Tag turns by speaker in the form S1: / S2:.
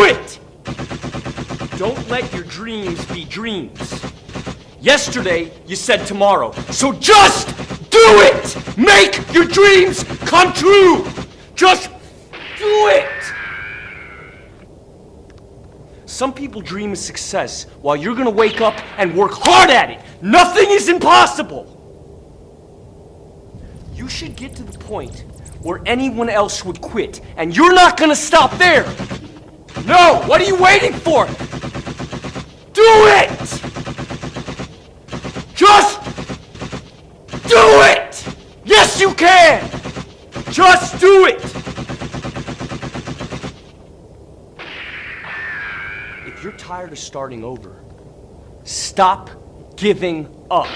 S1: it! Don't let your dreams be dreams. Yesterday, you said tomorrow, so just do it! Make your dreams come true! Just do it! Some people dream of success while you're gonna wake up and work hard at it. Nothing is impossible! You should get to the point where anyone else would quit, and you're not gonna stop there! No! What are you waiting for? Do it! Just do it! Yes, you can! Just do it! If you're tired of starting over, stop giving up.